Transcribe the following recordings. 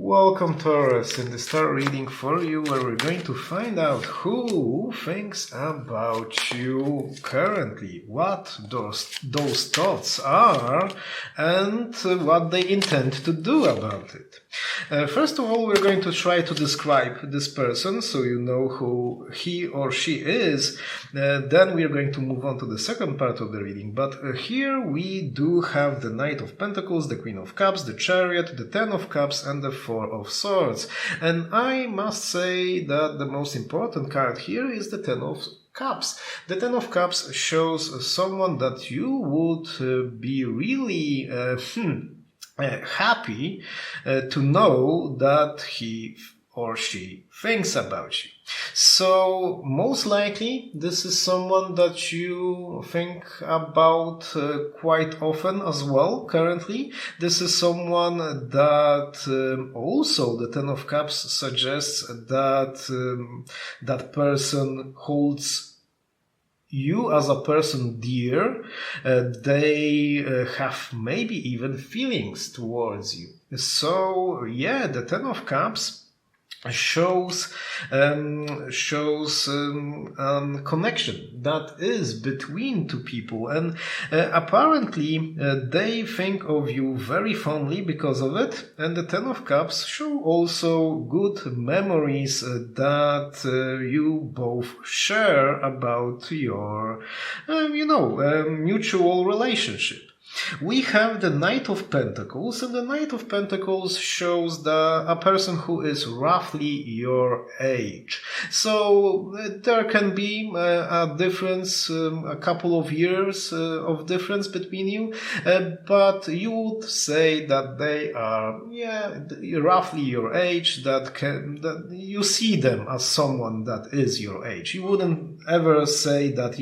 Welcome, Taurus, in this tarot reading for you, where we're going to find out who thinks about you currently, what those thoughts are, and what they intend to do about it. First of all, we're going to try to describe this person so you know who he or she is. Then we're going to move on to the second part of the reading. But here we do have the Knight of Pentacles, the Queen of Cups, the Chariot, the Ten of Cups, and the Four of Swords. And I must say that the most important card here is the Ten of Cups. The Ten of Cups shows someone that you would be really happy to know that he or she thinks about you. So most likely this is someone that you think about quite often as well currently. This is someone that also the Ten of Cups suggests that that person holds you as a person dear. They have maybe even feelings towards you. So yeah, the Ten of Cups shows connection that is between two people, and apparently they think of you very fondly because of it. And the Ten of Cups show also good memories that you both share about your mutual relationship. We have the Knight of Pentacles, and the Knight of Pentacles shows a person who is roughly your age. So there can be a difference, a couple of years of difference between you, but you would say that they are roughly your age, that you see them as someone that is your age. You wouldn't ever say that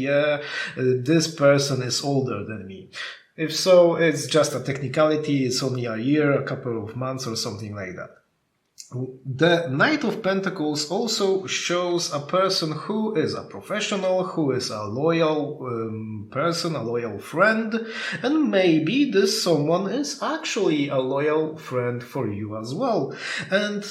this person is older than me. If so, it's just a technicality, it's only a year, a couple of months or something like that. The Knight of Pentacles also shows a person who is a professional, who is a loyal person, a loyal friend, and maybe this someone is actually a loyal friend for you as well. And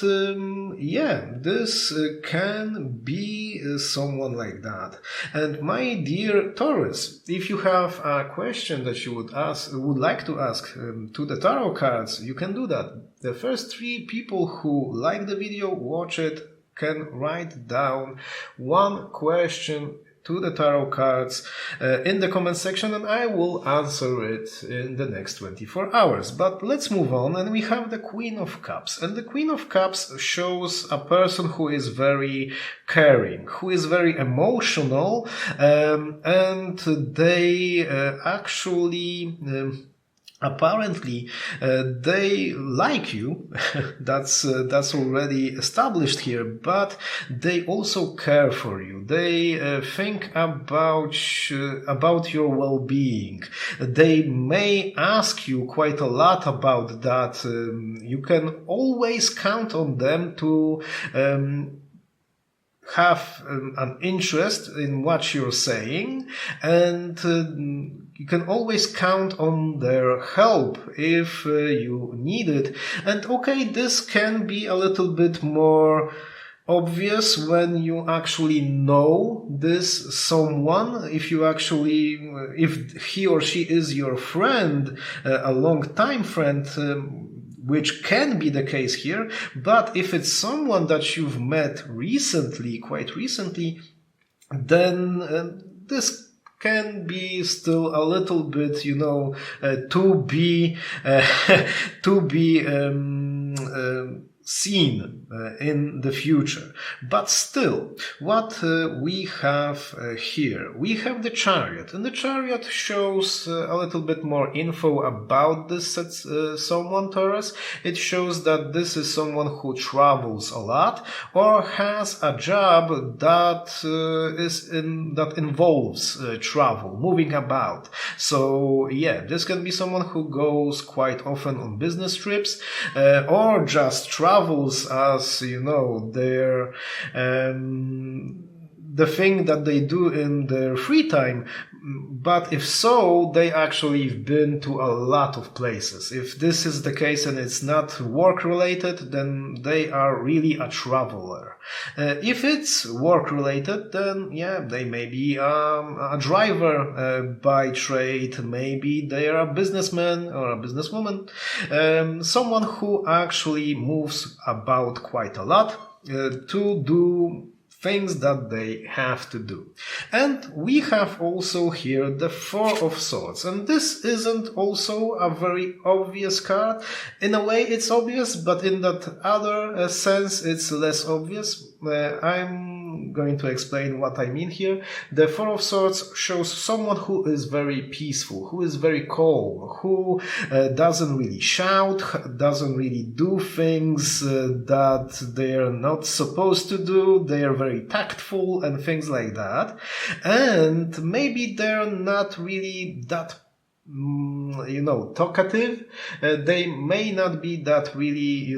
this can be someone like that. And my dear Taurus, if you have a question that you would like to ask to the tarot cards, you can do that. The first 3 people who like the video, watch it, can write down one question to the tarot cards in the comment section, and I will answer it in the next 24 hours. But let's move on, and we have the Queen of Cups. And the Queen of Cups shows a person who is very caring, who is very emotional, and they actually... apparently, they like you. That's already established here. But they also care for you. They think about your well-being. They may ask you quite a lot about that. You can always count on them to have an interest in what you're saying, and you can always count on their help if you need it. And okay, this can be a little bit more obvious when you actually know this someone, if he or she is your friend, a long-time friend, which can be the case here. But if it's someone that you've met recently, quite recently, then this can be still a little bit, to be seen in the future. But still, what we have here, we have the Chariot, and the Chariot shows a little bit more info about this someone, Taurus. It shows that this is someone who travels a lot or has a job that involves travel, moving about. So yeah, this can be someone who goes quite often on business trips or the thing that they do in their free time. But if so, they actually have been to a lot of places. If this is the case and it's not work related, then they are really a traveler. If it's work related, then yeah, they may be a driver by trade. Maybe they are a businessman or a businesswoman. Someone who actually moves about quite a lot to do things that they have to do. And we have also here the Four of Swords. And this isn't also a very obvious card. In a way it's obvious, but in that other sense it's less obvious. I'm going to explain what I mean here. The Four of Swords shows someone who is very peaceful, who is very calm, who doesn't really shout, doesn't really do things that they're not supposed to do. They are very tactful and things like that. And maybe they're not really that talkative. They may not be that really,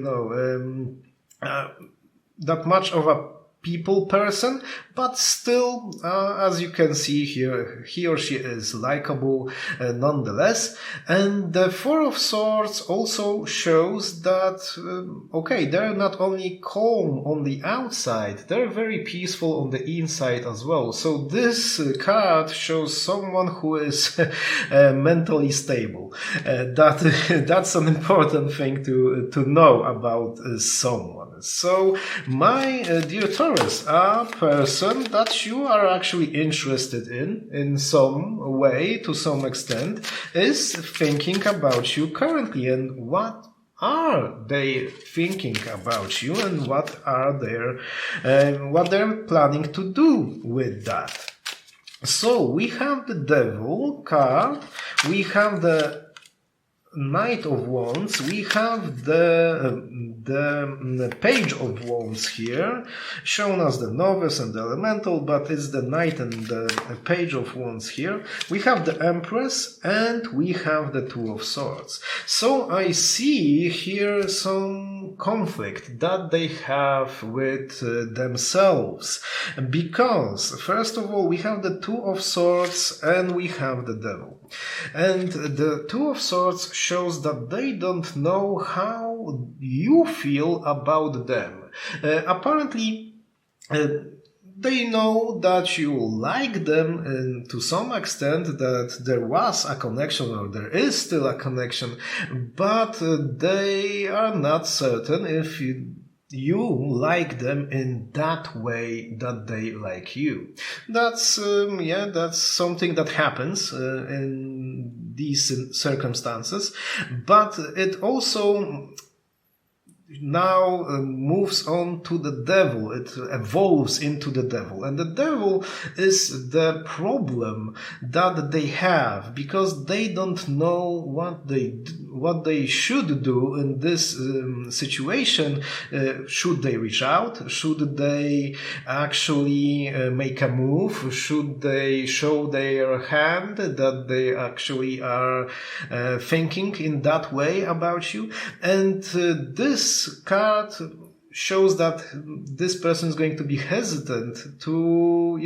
that much of a people person, but still, as you can see here, he or she is likable nonetheless. And the Four of Swords also shows that, they're not only calm on the outside, they're very peaceful on the inside as well. So this card shows someone who is mentally stable. That's an important thing to know about someone. So, my dear Taurus, a person that you are actually interested in some way, to some extent, is thinking about you currently. And what are they thinking about you, and what they're planning to do with that? So we have the Devil card, we have the Knight of Wands, we have the Page of Wands here, shown as the Novice and the Elemental, but it's the Knight and the Page of Wands here. We have the Empress, and we have the Two of Swords. So I see here some conflict that they have with themselves, because first of all we have the Two of Swords and we have the Devil. And the Two of Swords shows that they don't know how you feel about them. Apparently, they know that you like them, and to some extent that there was a connection, or there is still a connection, but they are not certain if you like them in that way that they like you. That's something that happens in these circumstances, but it also now moves on to the Devil. It evolves into the Devil, and the Devil is the problem that they have, because they don't know what they should do in this situation. Should they reach out? Should they actually make a move? Should they show their hand that they actually are thinking in that way about you? And this card shows that this person is going to be hesitant to,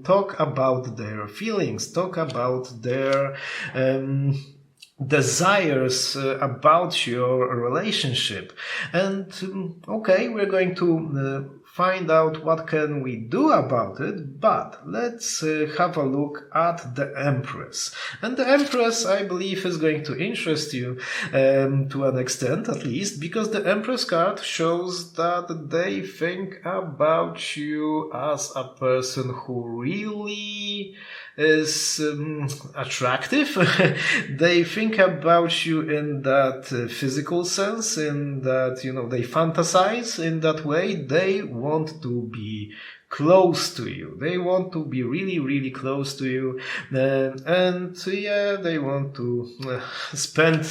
talk about their feelings, talk about their desires about your relationship. And we're going to find out what can we do about it, but let's have a look at the Empress. And the Empress, I believe, is going to interest you to an extent, at least, because the Empress card shows that they think about you as a person who really is attractive. They think about you in that physical sense, in that, they fantasize in that way. They want to be close to you. They want to be really, really close to you. They want to spend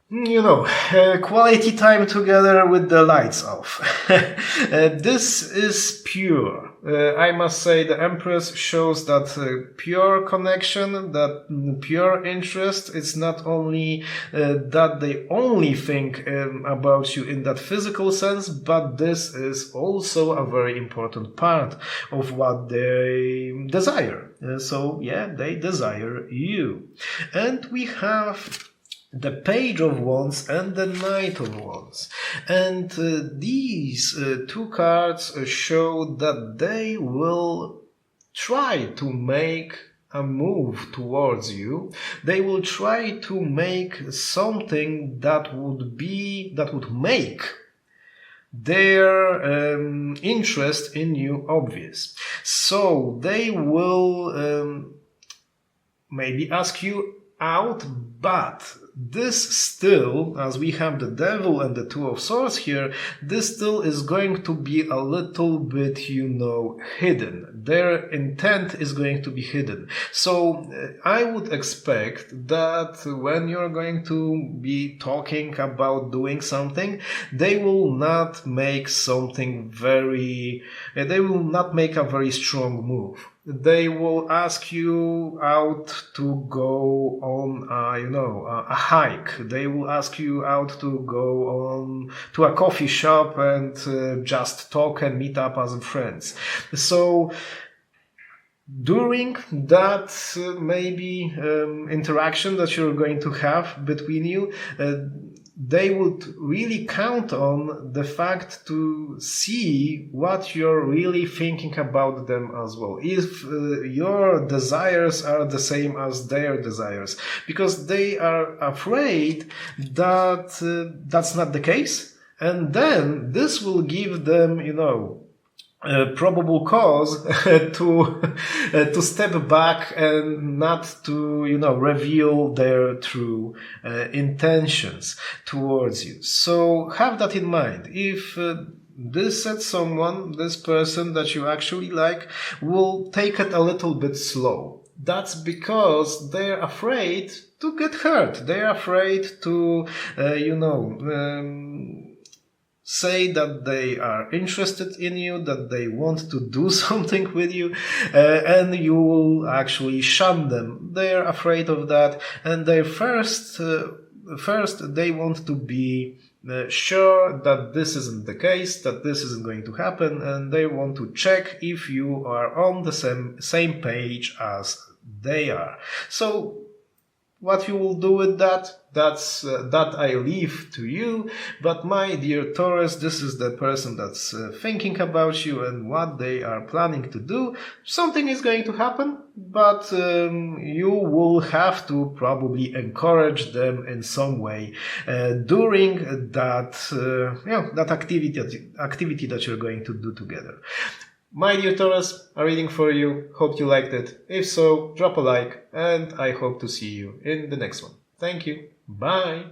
Quality time together with the lights off. This is pure. I must say the Empress shows that pure connection, that pure interest. It's not only that they only think about you in that physical sense, but this is also a very important part of what they desire. They desire you. And we have the Page of Wands and the Knight of Wands. And these two cards show that they will try to make a move towards you. They will try to make something that would make their interest in you obvious. So they will maybe ask you out, but this still, as we have the Devil and the Two of Swords here, this still is going to be a little bit, hidden. Their intent is going to be hidden. So I would expect that when you're going to be talking about doing something, they will not make a very strong move. They will ask you out to go on a hike. They will ask you out to go on to a coffee shop and just talk and meet up as friends. So during that interaction that you're going to have between you, they would really count on the fact to see what you're really thinking about them as well. If your desires are the same as their desires, because they are afraid that that's not the case. And then this will give them, probable cause to step back and not to reveal their true intentions towards you. So have that in mind. If this person that you actually like, will take it a little bit slow, that's because they're afraid to get hurt. They're afraid to say that they are interested in you, that they want to do something with you, and you will actually shun them. They're afraid of that, and they first they want to be sure that this isn't the case, that this isn't going to happen, and they want to check if you are on the same page as they are. So what you will do with that, that I leave to you. But my dear Taurus, this is the person that's thinking about you and what they are planning to do. Something is going to happen, but you will have to probably encourage them in some way during that activity that you're going to do together. My dear Taurus, a reading for you. Hope you liked it. If so, drop a like, and I hope to see you in the next one. Thank you. Bye.